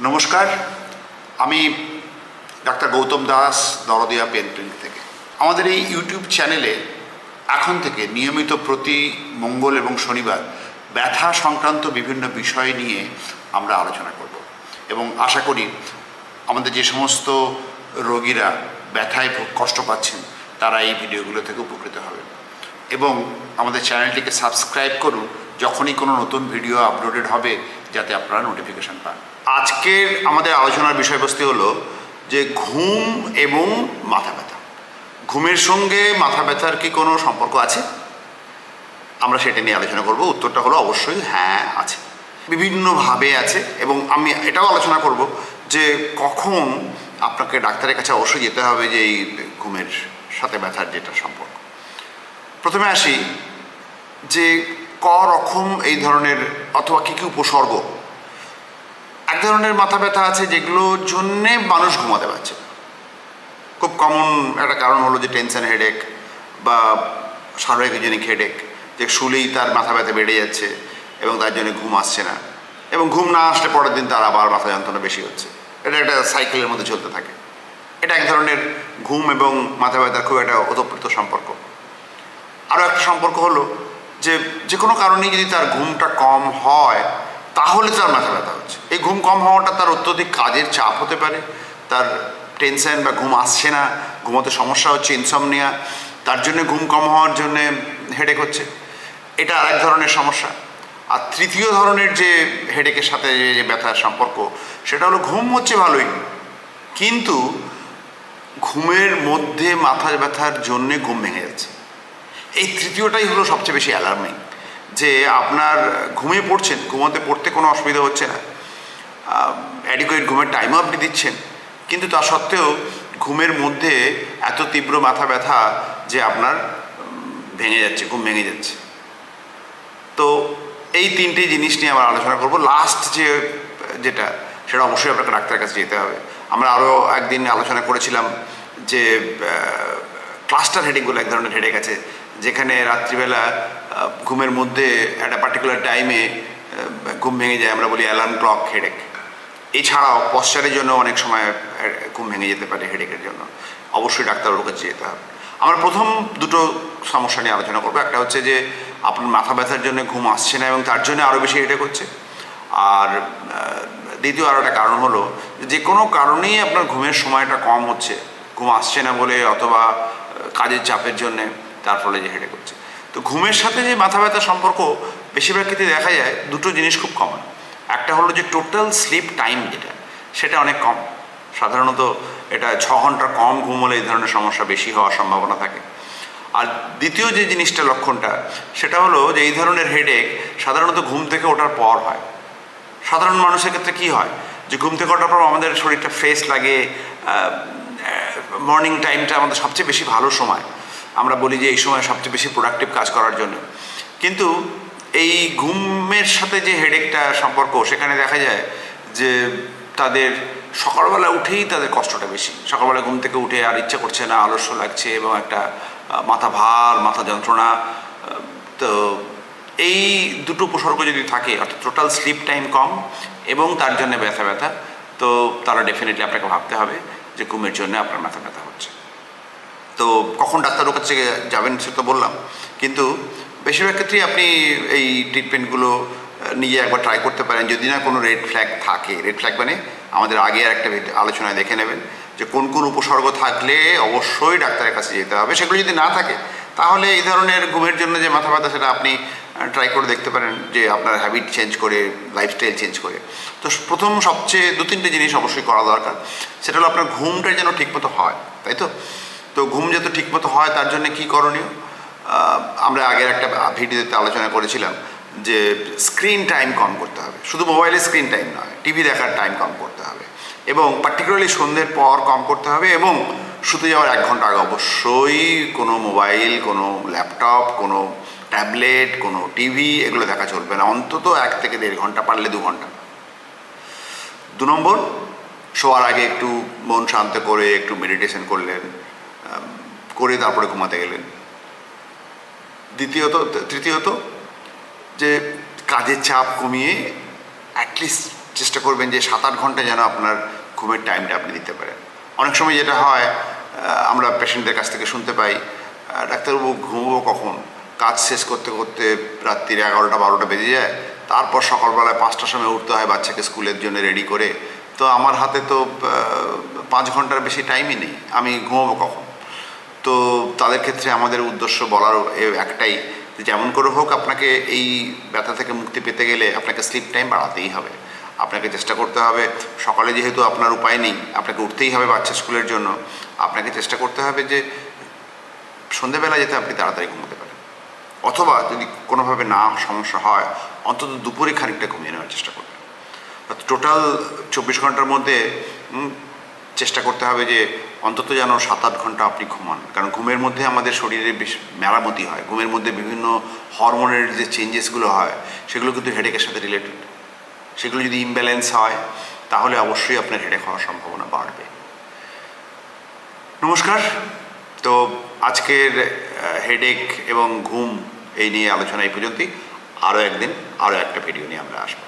নমস্কার, আমি ডাক্তার গৌতম দাস, দরদিয়া পেন ক্লিনিক থেকে। আমাদের এই ইউটিউব চ্যানেলে এখন থেকে নিয়মিত প্রতি মঙ্গল এবং শনিবার ব্যথা সংক্রান্ত বিভিন্ন বিষয় নিয়ে আমরা আলোচনা করব এবং আশা করি আমাদের যে সমস্ত রোগীরা ব্যথায় কষ্ট পাচ্ছেন তারা এই ভিডিওগুলো থেকে উপকৃত হবেন। এবং আমাদের চ্যানেলটিকে সাবস্ক্রাইব করুন যখনই কোনো নতুন ভিডিও আপলোডেড হবে, যাতে আপনারা নোটিফিকেশান পান। আজকের আমাদের আলোচনার বিষয়বস্তু হলো যে ঘুম এবং মাথা ব্যথা। ঘুমের সঙ্গে মাথা ব্যথার কি কোনো সম্পর্ক আছে? আমরা সেটা নিয়ে আলোচনা করব। উত্তরটা হলো অবশ্যই হ্যাঁ, আছে, বিভিন্নভাবে আছে। এবং আমি এটাও আলোচনা করব যে কখন আপনাকে ডাক্তারের কাছে অবশ্যই যেতে হবে যে এই ঘুমের সাথে ব্যথার যেটা সম্পর্ক। প্রথমে আসি যে রকম এই ধরনের অথবা কী কী উপসর্গ। এক ধরনের মাথা ব্যথা আছে যেগুলোর জন্যে মানুষ ঘুমাতে পারছে। খুব কমন একটা কারণ হলো যে টেনশন হেডেক বা সার্ভাইকোজেনিক হেডেক, যে শুলেই তার মাথা ব্যথা বেড়ে যাচ্ছে এবং তার জন্য ঘুম আসছে না, এবং ঘুম না আসলে পরের দিন তার আবার মাথা যন্ত্রণা বেশি হচ্ছে। এটা একটা সাইকেলের মধ্যে চলতে থাকে। এটা এক ধরনের ঘুম এবং মাথা ব্যথার খুব একটা ওতপ্রোত সম্পর্ক। আরও একটা সম্পর্ক হলো যে কোনো কারণেই যদি তার ঘুমটা কম হয় তাহলে তার মাথা ব্যথা হচ্ছে। এই ঘুম কম হওয়াটা তার অত্যধিক কাজের চাপ হতে পারে, তার টেনশন বা ঘুম আসছে না, ঘুমোতে সমস্যা হচ্ছে, ইনসমনিয়া, তার জন্য ঘুম কম হওয়ার জন্যে হেডেক হচ্ছে। এটা আরেক ধরনের সমস্যা। আর তৃতীয় ধরনের যে হেডেকের সাথে যে ব্যথার সম্পর্ক, সেটা হলো ঘুম হচ্ছে ভালোই, কিন্তু ঘুমের মধ্যে মাথা ব্যথার জন্যে ঘুম ভেঙে যাচ্ছে। এই তৃতীয়টাই হলো সবচেয়ে বেশি অ্যালার্মিং, যে আপনার ঘুমিয়ে পড়ছেন, পড়তে কোনো অসুবিধা হচ্ছে না, অ্যাডিকুয়েট ঘুমের টাইমও আপনি দিচ্ছেন, কিন্তু তা সত্ত্বেও ঘুমের মধ্যে এত তীব্র মাথা ব্যথা যে আপনার ভেঙে যাচ্ছে, ঘুম ভেঙে যাচ্ছে। তো এই তিনটে জিনিস নিয়ে আমরা আলোচনা করব। লাস্ট যেটা সেটা অবশ্যই আপনাকে ডাক্তারের কাছে যেতে হবে। আমরা আরও একদিন আলোচনা করেছিলাম যে ক্লাস্টার হেডেক বলে এক ধরনের হেডেক আছে, যেখানে রাত্রিবেলা ঘুমের মধ্যে একটা পার্টিকুলার টাইমে ঘুম ভেঙে যায়, আমরা বলি অ্যালার্ম ক্লক হেডেক। এছাড়াও পশ্চারের জন্য অনেক সময় ঘুম ভেঙে যেতে পারে হেডেকের জন্য। অবশ্যই ডাক্তারের কাছে যেতে হবে। আমরা প্রথম দুটো সমস্যা নিয়ে আলোচনা করবো। একটা হচ্ছে যে আপনার মাথা ব্যথার জন্য ঘুম আসছে না এবং তার জন্য আরও বেশি হেডেক হচ্ছে। আর দ্বিতীয় আরও একটা কারণ হলো যে কোনো কারণেই আপনার ঘুমের সময়টা কম হচ্ছে, ঘুম আসছে না বলে অথবা কাজের চাপের জন্যে, তার ফলে যে হেডেক হচ্ছে। তো ঘুমের সাথে যে মাথা ব্যথার সম্পর্ক বেশিরভাগ ক্ষেত্রে দেখা যায় দুটো জিনিস খুব কমন। একটা হলো যে টোটাল স্লিপ টাইম, সেটা অনেক কম। সাধারণত এটা 6 ঘন্টার কম ঘুম হলে এই ধরনের সমস্যা বেশি হওয়ার সম্ভাবনা থাকে। আর দ্বিতীয় যে জিনিসটা, লক্ষণটা, সেটা হলো যে এই ধরনের হেডেক সাধারণত ঘুম থেকে ওঠার পর হয়। সাধারণ মানুষের ক্ষেত্রে কী হয় যে ঘুম থেকে ওঠার পর আমাদের শরীরটা ফ্রেশ লাগে, মর্নিং টাইমটা আমাদের সবচেয়ে বেশি ভালো সময়। আমরা বলি যে এই সময় সবচেয়ে বেশি প্রোডাক্টিভ কাজ করার জন্য। কিন্তু এই ঘুমের সাথে যে হেডেকটা সম্পর্ক, সেখানে দেখা যায় যে তাদের সকালবেলা উঠেই তাদের কষ্টটা বেশি। সকালবেলা ঘুম থেকে উঠে আর ইচ্ছা করছে না, আলস্য লাগছে এবং একটা মাথা ভার, মাথা যন্ত্রণা। তো এই দুটো উপসর্গ যদি থাকে, অর্থাৎ টোটাল স্লিপ টাইম কম এবং তার জন্য ব্যথা, তো তারা ডেফিনেটলি আপনাকে ভাবতে হবে যে ঘুমের জন্য আপনার মাথা ব্যথা হচ্ছে। তো কখন ডাক্তারের কাছে যাবেন সেটা তো বললাম, কিন্তু বেশিরভাগ ক্ষেত্রেই আপনি এই ট্রিটমেন্টগুলো নিজে একবার ট্রাই করতে পারেন। যদি না কোনো রেড ফ্ল্যাগ থাকে, রেড ফ্ল্যাগ মানে আমাদের আগে আর একটা আলোচনায় দেখে নেবেন যে কোন কোন উপসর্গ থাকলে অবশ্যই ডাক্তারের কাছে যেতে হবে। সেগুলো যদি না থাকে তাহলে এই ধরনের ঘুমের জন্য যে মাথা ব্যথা, সেটা আপনি ট্রাই করে দেখতে পারেন যে আপনার হ্যাবিট চেঞ্জ করে, লাইফস্টাইল চেঞ্জ করে। তো প্রথম সবচেয়ে 2-3টে জিনিস অবশ্যই করা দরকার। সেটা হলো আপনার ঘুমটা যেন ঠিকমতো হয়, তাই তো? তো ঘুম যাতে ঠিকমতো হয় তার জন্য কী করণীয়, আমরা আগের একটা ভিডিওতে আলোচনা করেছিলাম যে স্ক্রিন টাইম কম করতে হবে। শুধু মোবাইলের স্ক্রিন টাইম নয়, টিভি দেখার টাইম কম করতে হবে, এবং পার্টিকুলারলি সন্ধ্যের পর কম করতে হবে। এবং শুতে যাওয়ার 1 ঘন্টা আগে অবশ্যই কোনো মোবাইল, কোনো ল্যাপটপ, কোনো ট্যাবলেট, কোনো টিভি এগুলো দেখা চলবে না। অন্তত 1 থেকে 1.5 ঘন্টা, পারলে 2 ঘন্টা। 2 নম্বর, শোয়ার আগে একটু মন শান্ত করে একটু মেডিটেশন করলেন, করে তারপরে ঘুমাতে গেলেন। তৃতীয়ত যে কাজের চাপ কমিয়ে অ্যাটলিস্ট চেষ্টা করবেন যে 7-8 ঘন্টা যেন আপনার ঘুমের টাইমটা আপনি দিতে পারেন। অনেক সময় যেটা হয়, আমরা পেশেন্টদের কাছ থেকে শুনতে পাই, ডাক্তারবাবু ঘুমবো কখন, কাজ শেষ করতে করতে রাত্রির 11টা-12টা বেজে যায়, তারপর সকালবেলায় 5টার সময় উঠতে হয় বাচ্চাকে স্কুলের জন্য রেডি করে, তো আমার হাতে তো 5 ঘন্টার বেশি টাইমই নেই, আমি ঘুমাবো কখন। তো তাদের ক্ষেত্রে আমাদের উদ্দেশ্য বলার একটাই, যে যেমন করে হোক আপনাকে এই ব্যথা থেকে মুক্তি পেতে গেলে আপনাকে স্লিপ টাইম বাড়াতেই হবে। আপনাকে চেষ্টা করতে হবে, সকালে যেহেতু আপনার উপায় নেই, আপনাকে উঠতেই হবে বাচ্চা স্কুলের জন্য, আপনাকে চেষ্টা করতে হবে যে সন্ধেবেলা যাতে আপনি তাড়াতাড়ি ঘুমোতে পারেন, অথবা যদি কোনোভাবে না সমস্যা হয় অন্তত দুপুরে খানিকটা ঘুমিয়ে নেওয়ার চেষ্টা করবেন। টোটাল 24 ঘন্টার মধ্যে চেষ্টা করতে হবে যে অন্তত যেন 7-8 ঘন্টা আপনি ঘুমান, কারণ ঘুমের মধ্যে আমাদের শরীরে বেশ মেরামতি হয়। ঘুমের মধ্যে বিভিন্ন হরমোনের যে চেঞ্জেসগুলো হয় সেগুলো কিন্তু হেডেকের সাথে রিলেটেড। সেগুলো যদি ইমব্যালেন্স হয় তাহলে অবশ্যই আপনার হেডেক হওয়ার সম্ভাবনা বাড়বে। নমস্কার। তো আজকের হেডেক এবং ঘুম এই নিয়ে আলোচনা এই পর্যন্তই। আরও একদিন আরও একটা ভিডিও নিয়ে আমরা আসবো।